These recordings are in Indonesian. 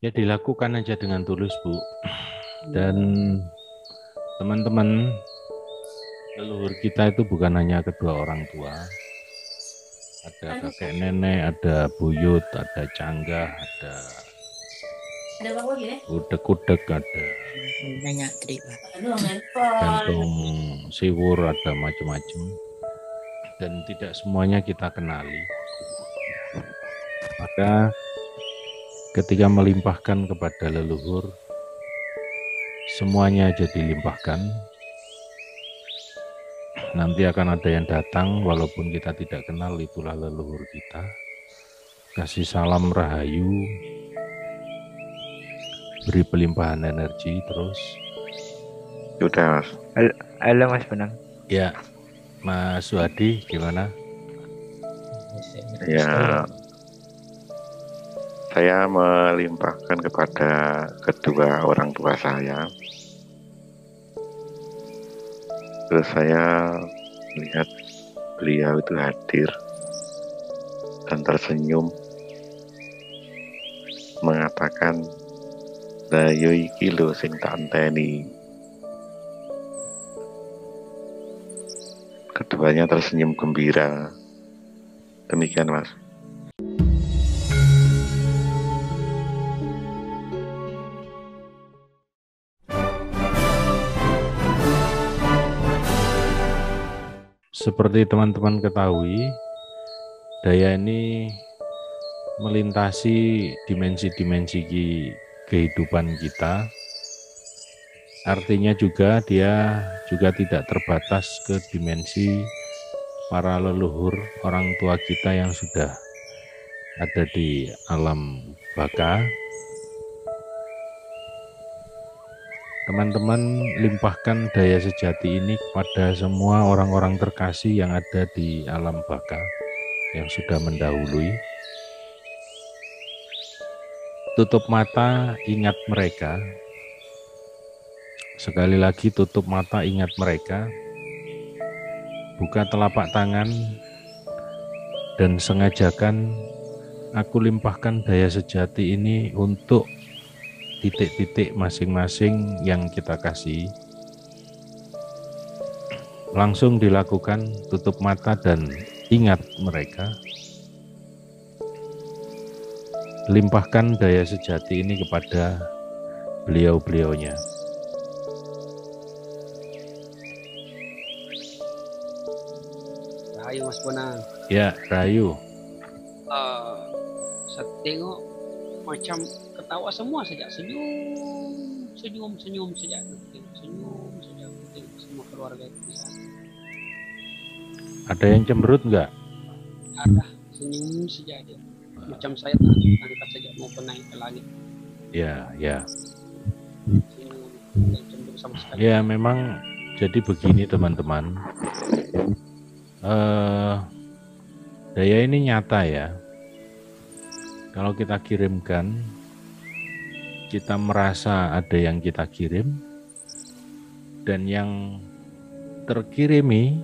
Ya dilakukan aja dengan tulus, Bu. Dan teman-teman, leluhur kita itu bukan hanya kedua orang tua. Ada kakek nenek, ada buyut, ada canggah, ada kudek-kudek, ada gantung siwur, ada macam-macam. Dan tidak semuanya kita kenali. Maka ketika melimpahkan kepada leluhur, semuanya jadi limpahkan. Nanti akan ada yang datang, walaupun kita tidak kenal, itulah leluhur kita. Kasih salam rahayu, beri pelimpahan energi terus. Sudah, Mas. Halo Mas Benang. Ya, Mas Wadi, gimana? Ya, saya melimpahkan kepada kedua orang tua saya. Terus saya melihat beliau itu hadir dan tersenyum mengatakan, "Lah yo iki lho sing tak enteni." Keduanya tersenyum gembira. Demikian, Mas. Seperti teman-teman ketahui, daya ini melintasi dimensi-dimensi kehidupan kita. Artinya juga dia juga tidak terbatas ke dimensi para leluhur orang tua kita yang sudah ada di alam baka. Teman-teman limpahkan daya sejati ini kepada semua orang-orang terkasih yang ada di alam baka yang sudah mendahului. Tutup mata, ingat mereka. Sekali lagi tutup mata, ingat mereka. Buka telapak tangan dan sengajakan aku limpahkan daya sejati ini untuk titik-titik masing-masing yang kita kasih. Langsung dilakukan, tutup mata dan ingat mereka. Limpahkan daya sejati ini kepada beliau-beliaunya. Rahayu Mas Bonang. Ya, Rahayu. Saya tengok macam ketawa semua saja, senyum saja, senyum saja, tengok semua keluarga itu bisa. Ada yang cemberut enggak? Ada, senyum saja dia. Macam saya tak angkat saja mau naik ke langit. Ya. Senyum, tidak cemberut sama sekali. Ya, memang jadi begini teman-teman. Daya ini nyata ya. Kalau kita kirimkan, kita merasa ada yang kita kirim, dan yang terkirimi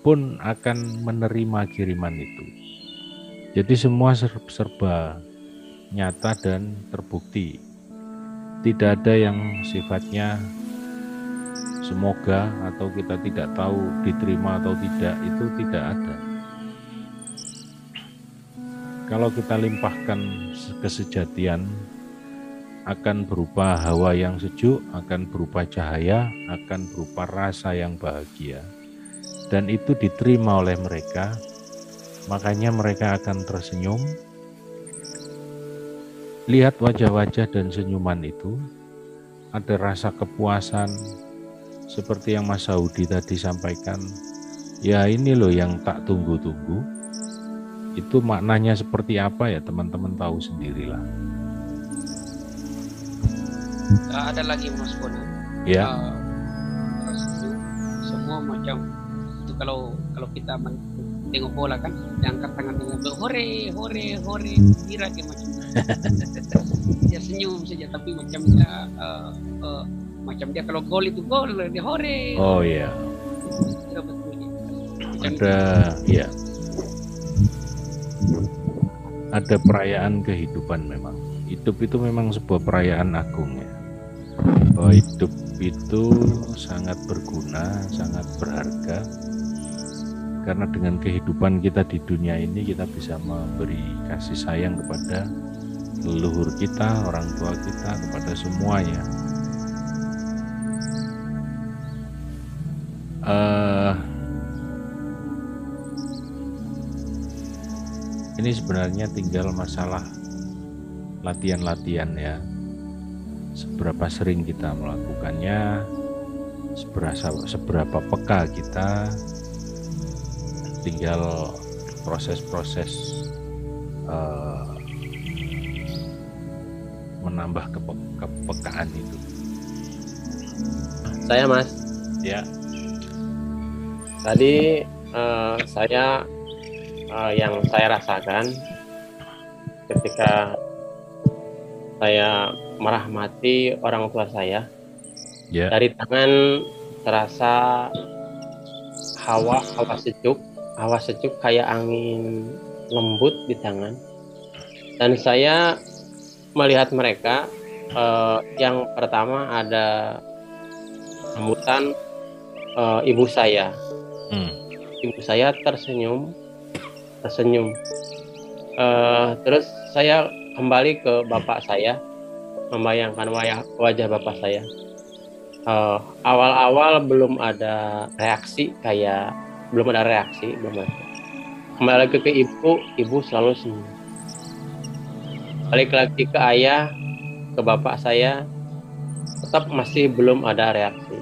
pun akan menerima kiriman itu. Jadi semua serba nyata dan terbukti. Tidak ada yang sifatnya semoga atau kita tidak tahu diterima atau tidak, itu tidak ada. Kalau kita limpahkan kesejatian, akan berupa hawa yang sejuk, akan berupa cahaya, akan berupa rasa yang bahagia. Dan itu diterima oleh mereka, makanya mereka akan tersenyum. Lihat wajah-wajah dan senyuman itu, ada rasa kepuasan, seperti yang Mas Saudi tadi sampaikan. Ya ini loh yang tak tunggu-tunggu. Itu maknanya seperti apa ya teman-teman tahu sendirilah. Ada lagi Mas Bonang. Ya. Semua macam itu kalau kita tengok bola kan, diangkat tangan dengan hore, kira dia macam dia senyum saja, tapi macam dia kalau gol itu gol dia hore. Oh iya. Ada ya. Ada perayaan kehidupan memang hidup itu memang sebuah perayaan agung ya. Bahwa hidup itu sangat berguna, sangat berharga. Karena dengan kehidupan kita di dunia ini kita bisa memberi kasih sayang kepada leluhur kita, orang tua kita, kepada semuanya. Ini sebenarnya tinggal masalah latihan-latihan ya. Seberapa sering kita melakukannya, seberapa peka kita, tinggal proses-proses menambah kepekaan itu. Saya Mas, Ya, tadi saya yang saya rasakan ketika saya merahmati orang tua saya, ya, dari tangan terasa hawa sejuk kayak angin lembut di tangan, dan saya melihat mereka. Yang pertama ada sambutan ibu saya. Ibu saya tersenyum. Terus saya kembali ke bapak saya, membayangkan wajah bapak saya. Awal-awal belum ada reaksi, belum ada. Kembali lagi ke ibu selalu senyum. Balik lagi ke ayah, ke bapak saya, tetap masih belum ada reaksi.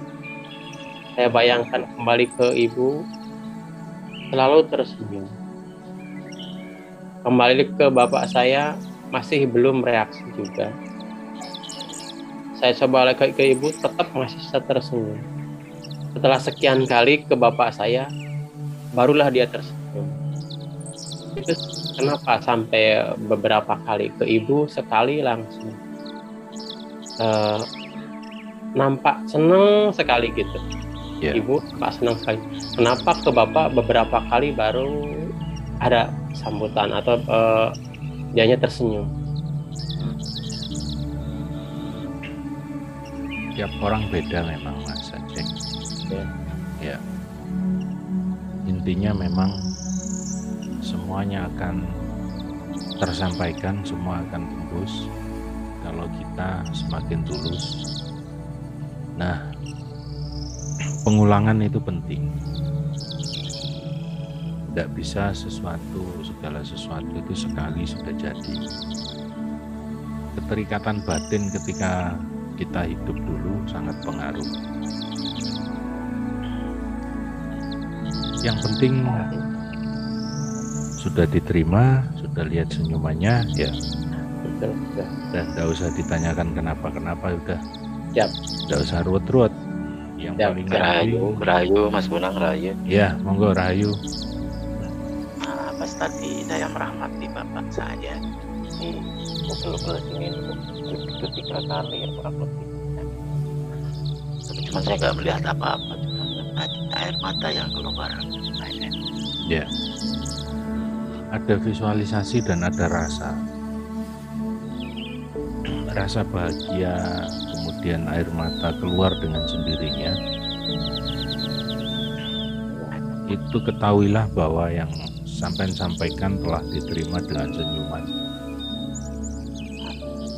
Saya bayangkan kembali ke ibu, selalu tersenyum. Kembali ke bapak saya, masih belum reaksi juga. Saya coba lagi ke ibu, tetap masih tersenyum. Setelah sekian kali ke bapak saya, barulah dia tersenyum. Itu kenapa sampai beberapa kali ke ibu, sekali langsung nampak senang sekali gitu. ya. Ibu nampak senang sekali. Kenapa ke bapak beberapa kali baru ada sambutan atau dianya tersenyum? Tiap orang beda memang Mas Aceh. Ya. Intinya memang semuanya akan tersampaikan, semua akan tembus kalau kita semakin tulus. Nah, pengulangan itu penting. Tidak bisa segala sesuatu itu sekali sudah jadi. Keterikatan batin ketika kita hidup dulu sangat pengaruh. Yang penting sudah diterima, sudah lihat senyumannya, ya. Betul. Dan tidak usah ditanyakan kenapa udah. Siap. Tidak usah ruwet-ruwet. Yang Siap. paling Rahayu Mas Bonang, Rahayu. Ya, monggo Rahayu. Pas tadi saya merahmati bapak saya di pukul ini itu 3 kali ya kurang lebih. Tapi cuma saya nggak melihat apa-apa, cuma air mata yang keluar. Ya. Ada visualisasi dan ada rasa. Rasa bahagia, kemudian air mata keluar dengan sendirinya. Itu ketahuilah bahwa yang sampai sampaikan telah diterima dengan senyuman.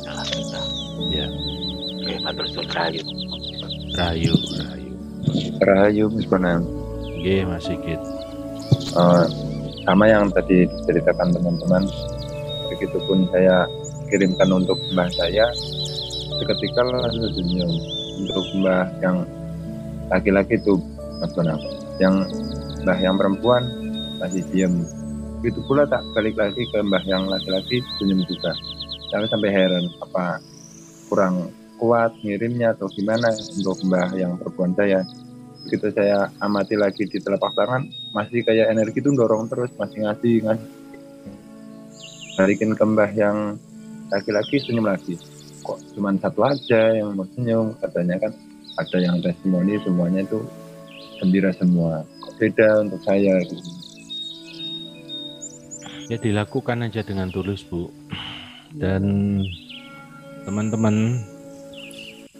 Alhamdulillah. Ya. Oke, matur suwun Rahayu. Rahayu Mas Bonang. Nggih, Mas Sigit. Sama yang tadi diceritakan teman-teman, begitupun saya kirimkan untuk mbah saya, seketika langsung senyum. Untuk mbah yang laki-laki itu Mas Bonang, yang mbah yang perempuan masih diam. Begitu pula tak balik lagi ke mbah yang laki-laki, senyum juga. Saya sampai heran, apa kurang kuat ngirimnya atau gimana untuk mbah yang perempuan saya. Begitu saya amati lagi di telapak tangan, masih kayak energi itu dorong terus, masih ngasih. Balikin ke mbah yang laki-laki, senyum lagi. Kok cuma satu aja yang mau senyum, katanya kan ada yang testimoni semuanya itu gembira semua. Kok beda untuk saya gitu. Ya dilakukan aja dengan tulus, Bu. Dan Teman-teman,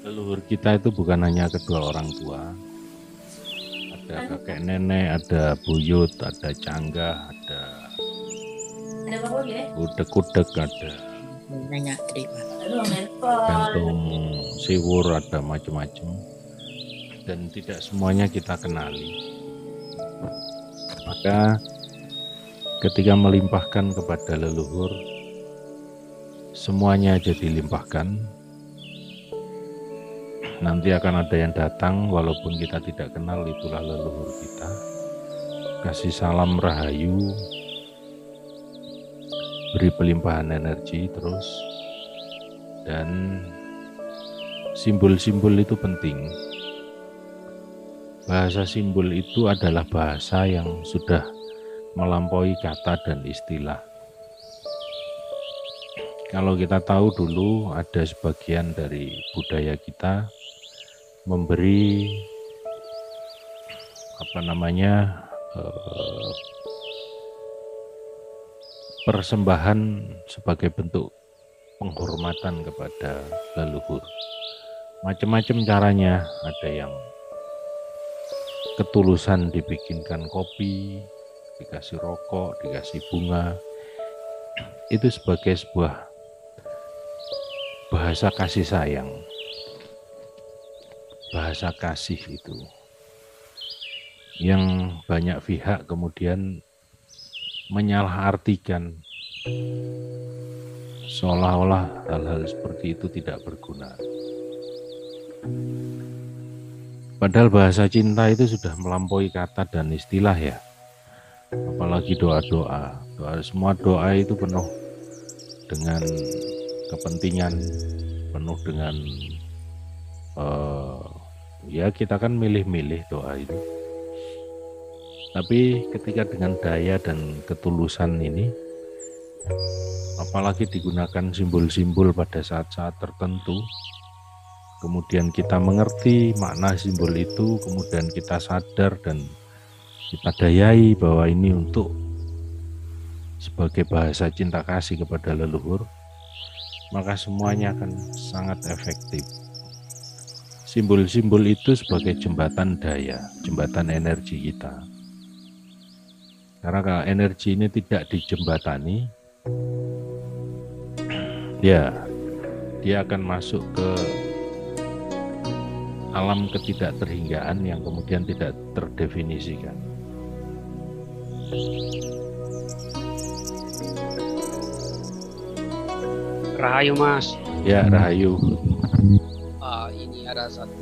leluhur kita itu bukan hanya kedua orang tua. Ada kakek nenek, ada buyut, ada canggah, ada kudek-kudek, ada gantung siwur, ada macam-macam. Dan tidak semuanya kita kenali. Maka ketika melimpahkan kepada leluhur, semuanya jadi limpahkan. Nanti akan ada yang datang walaupun kita tidak kenal, itulah leluhur kita. Kasih salam rahayu, beri pelimpahan energi terus. Dan simbol-simbol itu penting. Bahasa simbol itu adalah bahasa yang sudah melampaui kata dan istilah. Kalau kita tahu dulu ada sebagian dari budaya kita memberi persembahan sebagai bentuk penghormatan kepada leluhur. Macam-macam caranya, ada yang ketulusan dibikinkan kopi, dikasih rokok, dikasih bunga. Itu sebagai sebuah bahasa kasih sayang. Bahasa kasih itu yang banyak pihak kemudian menyalahartikan seolah-olah hal-hal seperti itu tidak berguna. Padahal bahasa cinta itu sudah melampaui kata dan istilah ya. Apalagi doa-doa. Semua doa itu penuh dengan kepentingan, penuh dengan ya kita kan milih-milih doa itu. Tapi ketika dengan daya dan ketulusan ini, apalagi digunakan simbol-simbol pada saat-saat tertentu, kemudian kita mengerti makna simbol itu, kemudian kita sadar dan kita dayai bahwa ini untuk sebagai bahasa cinta kasih kepada leluhur, maka semuanya akan sangat efektif. Simbol-simbol itu sebagai jembatan daya, jembatan energi kita. Karena kalau energi ini tidak dijembatani, ya dia akan masuk ke alam ketidakterhinggaan yang kemudian tidak terdefinisikan. Rahayu Mas. Ya, rahayu. Ini ada satu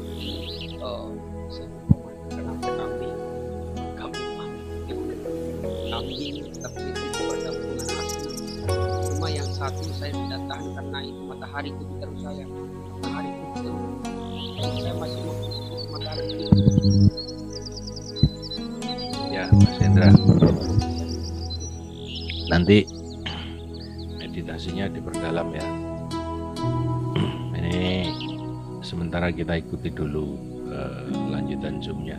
kami terpilih pada hubungan asli. Cuma yang satu saya tidak tahan karena itu matahari itu terus saya. Matahari itu saya masih mau matahari itu. Ya, Mas Hendra. Nanti meditasinya diperdalam ya. Ini sementara kita ikuti dulu lanjutan Zoom-nya.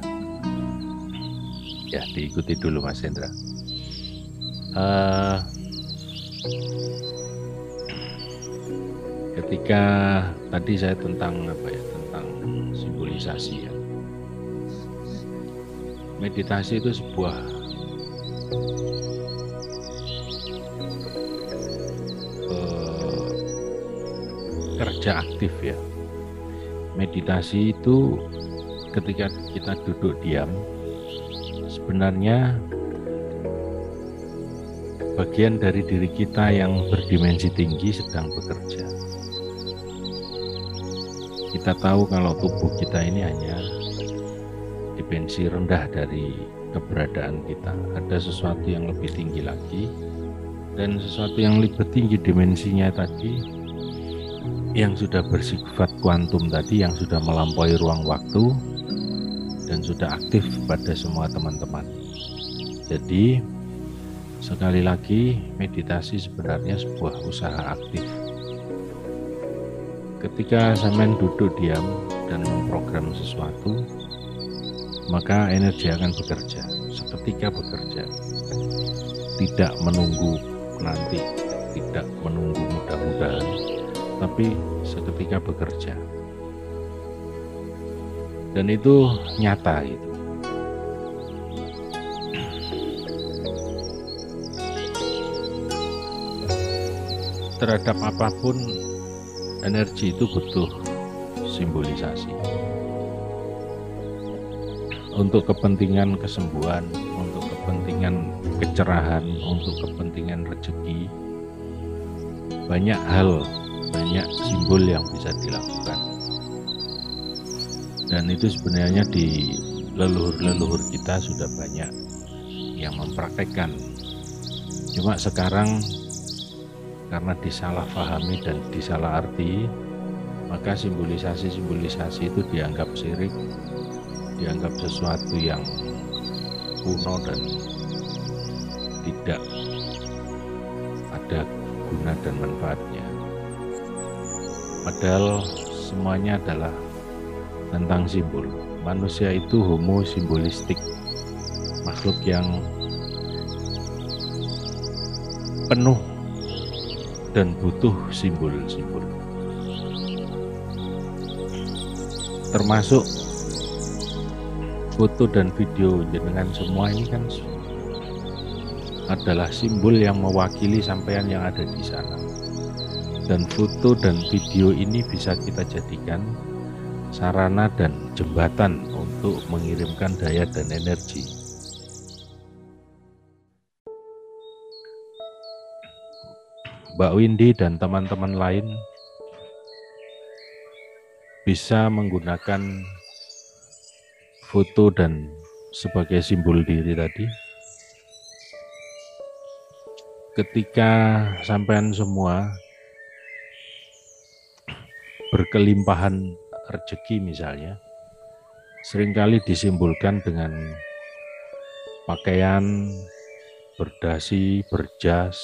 Ya, diikuti dulu Mas Hendra. Ketika tadi saya tentang tentang simbolisasi ya. Meditasi itu sebuah kerja aktif ya. Meditasi itu ketika kita duduk diam, sebenarnya bagian dari diri kita yang berdimensi tinggi sedang bekerja. Kita tahu kalau tubuh kita ini hanya dimensi rendah dari keberadaan kita. Ada sesuatu yang lebih tinggi lagi, dan sesuatu yang lebih tinggi dimensinya tadi, yang sudah bersifat kuantum tadi, yang sudah melampaui ruang waktu, dan sudah aktif pada semua teman-teman. Jadi, sekali lagi, meditasi sebenarnya sebuah usaha aktif. Ketika semen duduk diam dan memprogram sesuatu, maka energi akan bekerja, seketika bekerja. Tidak menunggu nanti, tidak menunggu mudah-mudahan, tapi seketika bekerja. Dan itu nyata itu. Terhadap apapun, energi itu butuh simbolisasi. Untuk kepentingan kesembuhan, untuk kepentingan kecerahan, untuk kepentingan rezeki, banyak hal, banyak simbol yang bisa dilakukan. Dan itu sebenarnya di leluhur-leluhur kita sudah banyak yang mempraktekkan. Cuma sekarang karena disalahpahami dan disalah arti, maka simbolisasi-simbolisasi itu dianggap syirik, dianggap sesuatu yang kuno dan tidak ada guna dan manfaatnya. Padahal semuanya adalah tentang simbol. Manusia itu homo simbolistik, makhluk yang penuh dan butuh simbol-simbol. Termasuk foto dan video jenengan semua ini kan adalah simbol yang mewakili sampean yang ada di sana. Dan foto dan video ini bisa kita jadikan sarana dan jembatan untuk mengirimkan daya dan energi. Mbak Windy dan teman-teman lain bisa menggunakan foto dan sebagai simbol diri tadi. Ketika sampean semua berkelimpahan rezeki misalnya, seringkali disimbolkan dengan pakaian, berdasi, berjas,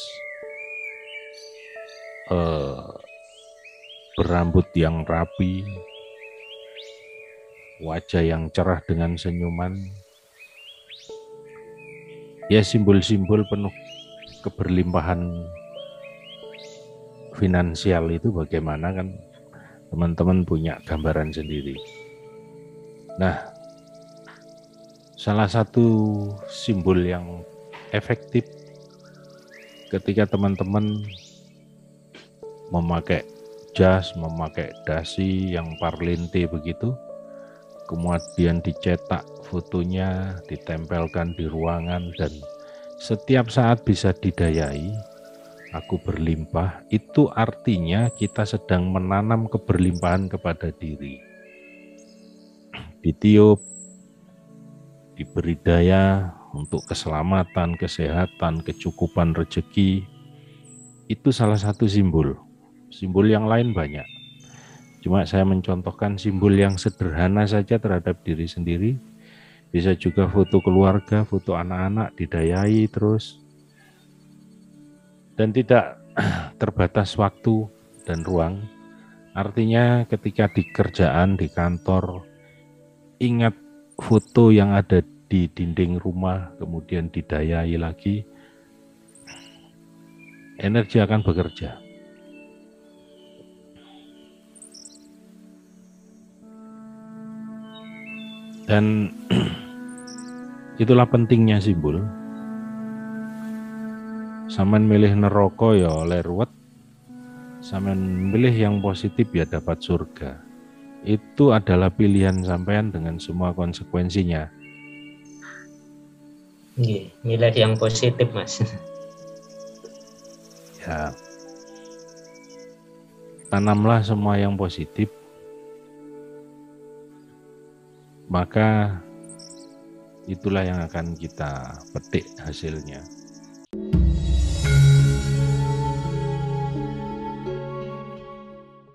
berambut yang rapi, wajah yang cerah dengan senyuman. Ya, simbol-simbol penuh keberlimpahan finansial itu bagaimana kan teman-teman punya gambaran sendiri. Nah, salah satu simbol yang efektif ketika teman-teman memakai jas, memakai dasi yang parlente begitu, kemudian dicetak fotonya, ditempelkan di ruangan, dan setiap saat bisa didayai, aku berlimpah, itu artinya kita sedang menanam keberlimpahan kepada diri. Ditiup, diberi daya untuk keselamatan, kesehatan, kecukupan rezeki, itu salah satu simbol. Simbol yang lain banyak. Cuma saya mencontohkan simbol yang sederhana saja terhadap diri sendiri. Bisa juga foto keluarga, foto anak-anak, didayai terus. Dan tidak terbatas waktu dan ruang. Artinya ketika di kerjaan, di kantor, ingat foto yang ada di dinding rumah, kemudian didayai lagi, energi akan bekerja. Dan itulah pentingnya simbol. Sampeyan milih neraka ya oleh ruwet, sampeyan milih yang positif ya dapat surga. Itu adalah pilihan sampean dengan semua konsekuensinya. Milih yang positif, Mas. Ya, tanamlah semua yang positif, maka itulah yang akan kita petik hasilnya.